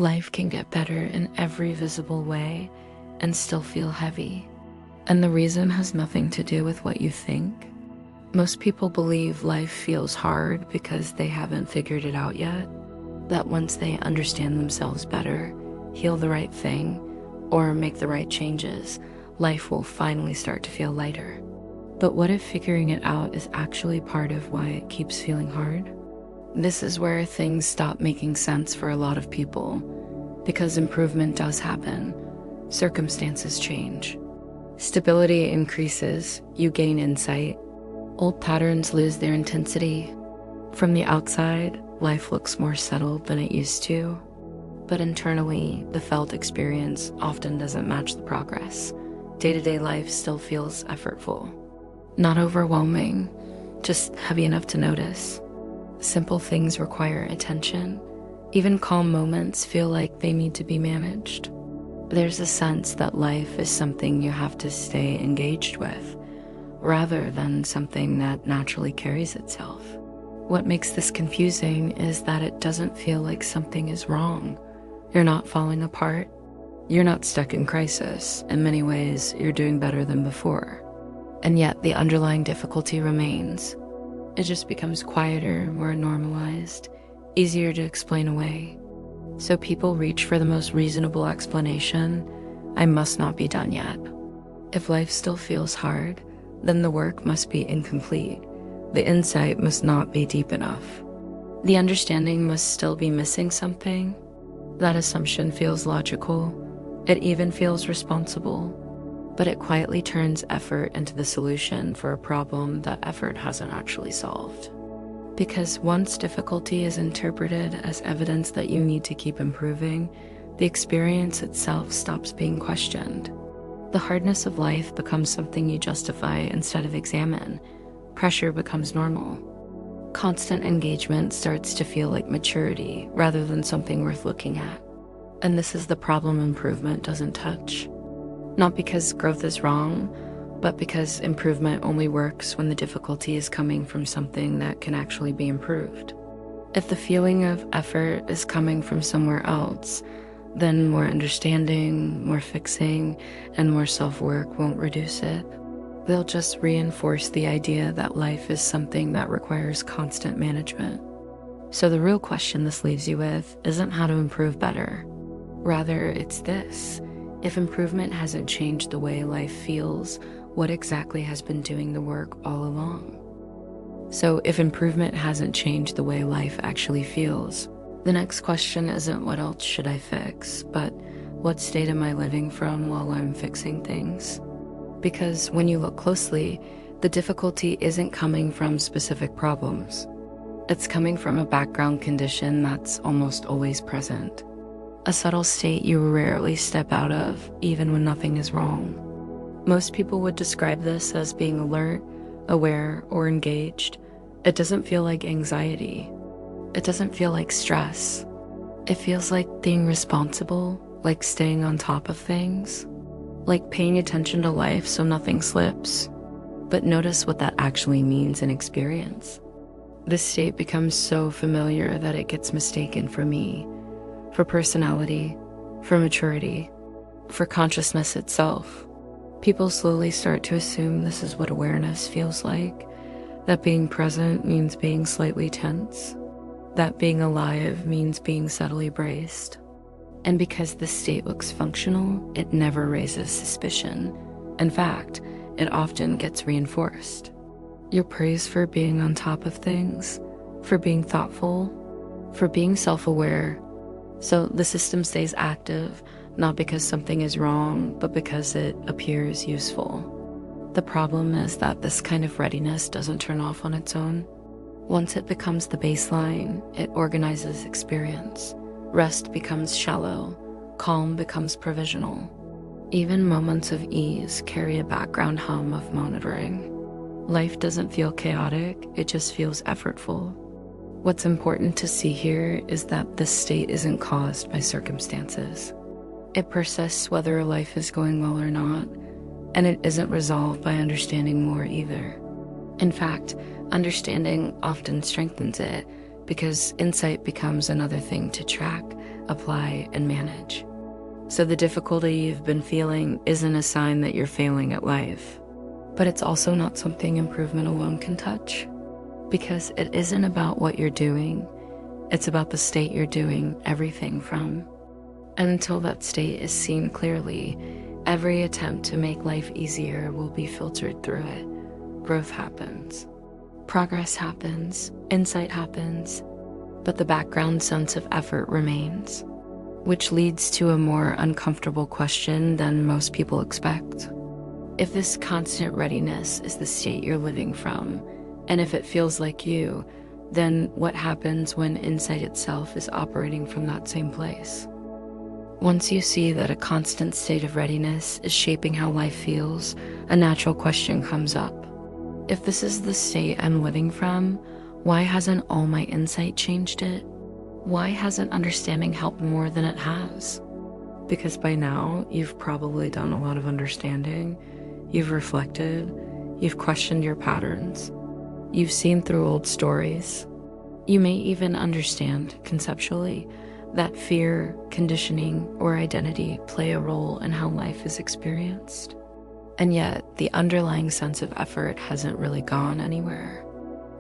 Life can get better in every visible way and still feel heavy. And the reason has nothing to do with what you think. Most people believe life feels hard because they haven't figured it out yet, that once they understand themselves better, heal the right thing, or make the right changes, life will finally start to feel lighter. But what if figuring it out is actually part of why it keeps feeling hard? This is where things stop making sense for a lot of people, because improvement does happen, circumstances change. Stability increases, you gain insight. Old patterns lose their intensity. From the outside, life looks more settled than it used to. But internally, the felt experience often doesn't match the progress. Day-to-day life still feels effortful. Not overwhelming, just heavy enough to notice. Simple things require attention. Even calm moments feel like they need to be managed. There's a sense that life is something you have to stay engaged with, rather than something that naturally carries itself. What makes this confusing is that it doesn't feel like something is wrong. You're not falling apart. You're not stuck in crisis. In many ways, you're doing better than before. And yet the underlying difficulty remains. It just becomes quieter, more normalized, easier to explain away. So people reach for the most reasonable explanation: I must not be done yet. If life still feels hard, then the work must be incomplete. The insight must not be deep enough. The understanding must still be missing something. That assumption feels logical. It even feels responsible. But it quietly turns effort into the solution for a problem that effort hasn't actually solved. Because once difficulty is interpreted as evidence that you need to keep improving, the experience itself stops being questioned. The hardness of life becomes something you justify instead of examine. Pressure becomes normal. Constant engagement starts to feel like maturity rather than something worth looking at. And this is the problem improvement doesn't touch. Not because growth is wrong, but because improvement only works when the difficulty is coming from something that can actually be improved. If the feeling of effort is coming from somewhere else, then more understanding, more fixing, and more self-work won't reduce it. They'll just reinforce the idea that life is something that requires constant management. So the real question this leaves you with isn't how to improve better. Rather, it's this: if improvement hasn't changed the way life feels, what exactly has been doing the work all along? So if improvement hasn't changed the way life actually feels, the next question isn't what else should I fix, but what state am I living from while I'm fixing things? Because when you look closely, the difficulty isn't coming from specific problems. It's coming from a background condition that's almost always present. A subtle state you rarely step out of, even when nothing is wrong. Most people would describe this as being alert, aware, or engaged. It doesn't feel like anxiety. It doesn't feel like stress. It feels like being responsible, like staying on top of things, like paying attention to life so nothing slips. But notice what that actually means in experience. This state becomes so familiar that it gets mistaken for me, for personality, for maturity, for consciousness itself. People slowly start to assume this is what awareness feels like, that being present means being slightly tense, that being alive means being subtly braced. And because this state looks functional, it never raises suspicion. In fact, it often gets reinforced. You're praised for being on top of things, for being thoughtful, for being self-aware. So the system stays active, not because something is wrong, but because it appears useful. The problem is that this kind of readiness doesn't turn off on its own. Once it becomes the baseline, it organizes experience. Rest becomes shallow, calm becomes provisional. Even moments of ease carry a background hum of monitoring. Life doesn't feel chaotic, it just feels effortful. What's important to see here is that this state isn't caused by circumstances. It persists whether life is going well or not, and it isn't resolved by understanding more either. In fact, understanding often strengthens it because insight becomes another thing to track, apply, and manage. So the difficulty you've been feeling isn't a sign that you're failing at life, but it's also not something improvement alone can touch, because it isn't about what you're doing, it's about the state you're doing everything from. And until that state is seen clearly, every attempt to make life easier will be filtered through it. Growth happens, progress happens, insight happens, but the background sense of effort remains, which leads to a more uncomfortable question than most people expect. If this constant readiness is the state you're living from, and if it feels like you, then what happens when insight itself is operating from that same place? Once you see that a constant state of readiness is shaping how life feels, a natural question comes up. If this is the state I'm living from, why hasn't all my insight changed it? Why hasn't understanding helped more than it has? Because by now, you've probably done a lot of understanding, you've reflected, you've questioned your patterns, you've seen through old stories. You may even understand, conceptually, that fear, conditioning, or identity play a role in how life is experienced. And yet, the underlying sense of effort hasn't really gone anywhere.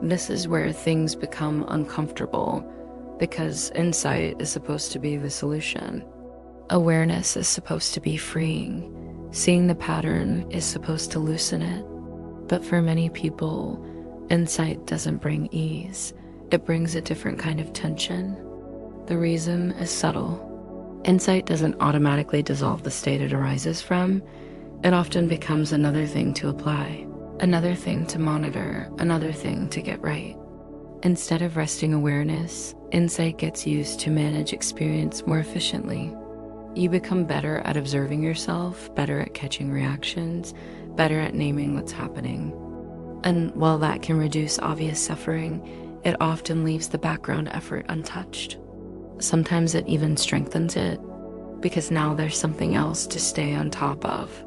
This is where things become uncomfortable, because insight is supposed to be the solution. Awareness is supposed to be freeing. Seeing the pattern is supposed to loosen it. But for many people, insight doesn't bring ease. It brings a different kind of tension. The reason is subtle. Insight doesn't automatically dissolve the state it arises from. It often becomes another thing to apply, another thing to monitor, another thing to get right. Instead of resting awareness, insight gets used to manage experience more efficiently. You become better at observing yourself, better at catching reactions, better at naming what's happening. And while that can reduce obvious suffering, it often leaves the background effort untouched. Sometimes it even strengthens it, because now there's something else to stay on top of.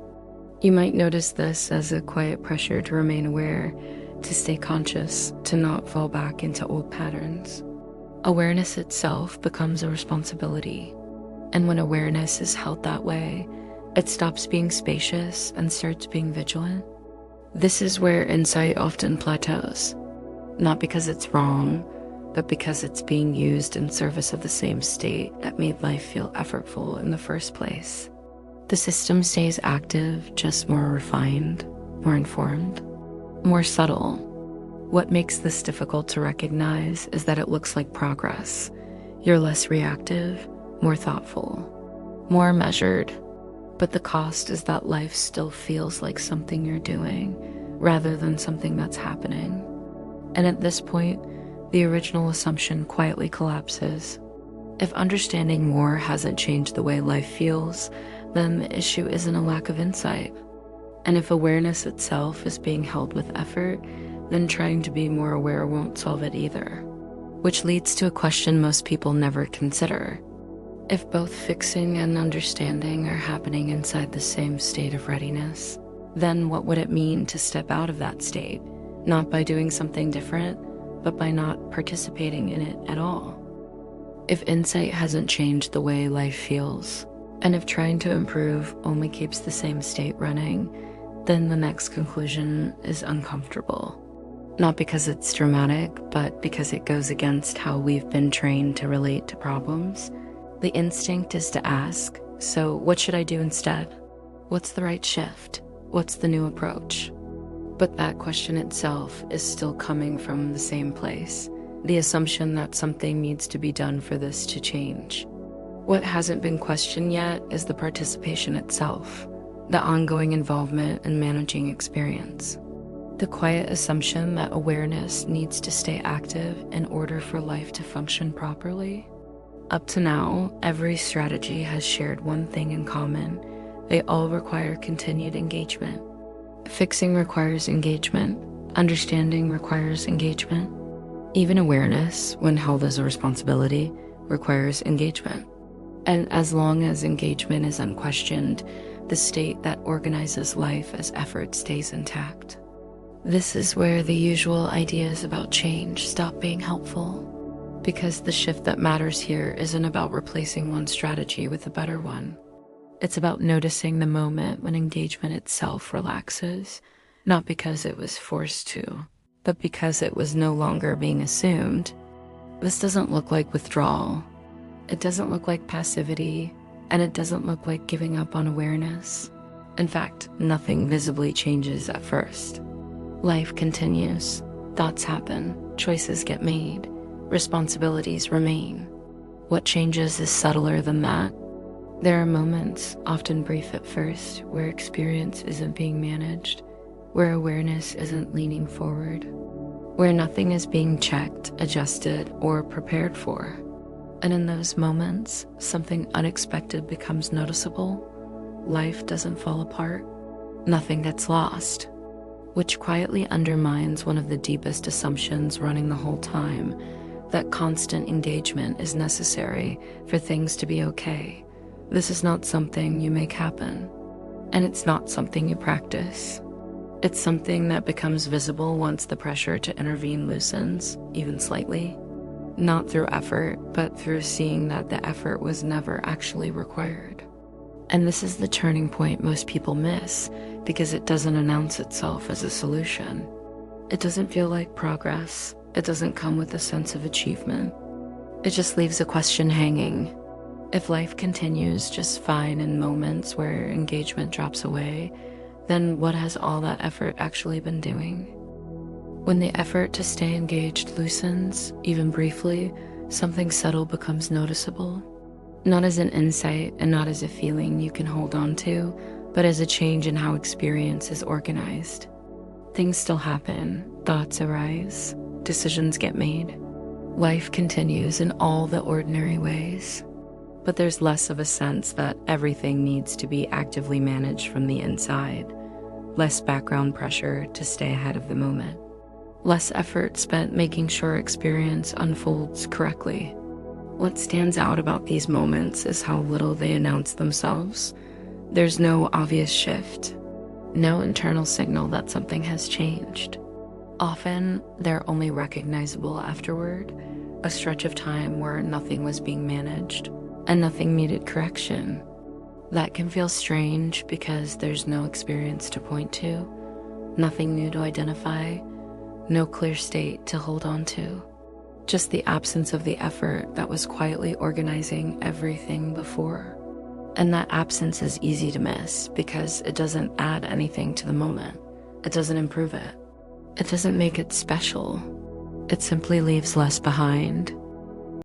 You might notice this as a quiet pressure to remain aware, to stay conscious, to not fall back into old patterns. Awareness itself becomes a responsibility, and when awareness is held that way, it stops being spacious and starts being vigilant. This is where insight often plateaus, not because it's wrong, but because it's being used in service of the same state that made life feel effortful in the first place. The system stays active, just more refined, more informed, more subtle. What makes this difficult to recognize is that it looks like progress. You're less reactive, more thoughtful, more measured, but the cost is that life still feels like something you're doing rather than something that's happening. And at this point, the original assumption quietly collapses. If understanding more hasn't changed the way life feels, then the issue isn't a lack of insight. And if awareness itself is being held with effort, then trying to be more aware won't solve it either. Which leads to a question most people never consider. If both fixing and understanding are happening inside the same state of readiness, then what would it mean to step out of that state? Not by doing something different, but by not participating in it at all. If insight hasn't changed the way life feels, and if trying to improve only keeps the same state running, then the next conclusion is uncomfortable. Not because it's dramatic, but because it goes against how we've been trained to relate to problems. The instinct is to ask, so what should I do instead? What's the right shift? What's the new approach? But that question itself is still coming from the same place, the assumption that something needs to be done for this to change. What hasn't been questioned yet is the participation itself, the ongoing involvement in managing experience. The quiet assumption that awareness needs to stay active in order for life to function properly. Up to now, every strategy has shared one thing in common. They all require continued engagement. Fixing requires engagement. Understanding requires engagement. Even awareness, when held as a responsibility, requires engagement. And as long as engagement is unquestioned, the state that organizes life as effort stays intact. This is where the usual ideas about change stop being helpful. Because the shift that matters here isn't about replacing one strategy with a better one. It's about noticing the moment when engagement itself relaxes, not because it was forced to, but because it was no longer being assumed. This doesn't look like withdrawal. It doesn't look like passivity, and it doesn't look like giving up on awareness. In fact, nothing visibly changes at first. Life continues, thoughts happen, choices get made, responsibilities remain. What changes is subtler than that. There are moments, often brief at first, where experience isn't being managed, where awareness isn't leaning forward, where nothing is being checked, adjusted, or prepared for. And in those moments, something unexpected becomes noticeable. Life doesn't fall apart. Nothing gets lost, which quietly undermines one of the deepest assumptions running the whole time, that constant engagement is necessary for things to be okay. This is not something you make happen, and it's not something you practice. It's something that becomes visible once the pressure to intervene loosens, even slightly. Not through effort, but through seeing that the effort was never actually required. And this is the turning point most people miss, because it doesn't announce itself as a solution. It doesn't feel like progress. It doesn't come with a sense of achievement. It just leaves a question hanging. If life continues just fine in moments where engagement drops away, then what has all that effort actually been doing? When the effort to stay engaged loosens, even briefly, something subtle becomes noticeable. Not as an insight and not as a feeling you can hold on to, but as a change in how experience is organized. Things still happen, thoughts arise, decisions get made. Life continues in all the ordinary ways. But there's less of a sense that everything needs to be actively managed from the inside, less background pressure to stay ahead of the moment, less effort spent making sure experience unfolds correctly. What stands out about these moments is how little they announce themselves. There's no obvious shift, no internal signal that something has changed. Often, they're only recognizable afterward, a stretch of time where nothing was being managed and nothing needed correction. That can feel strange because there's no experience to point to, nothing new to identify, no clear state to hold on to. Just the absence of the effort that was quietly organizing everything before. And that absence is easy to miss because it doesn't add anything to the moment. It doesn't improve it. It doesn't make it special. It simply leaves less behind.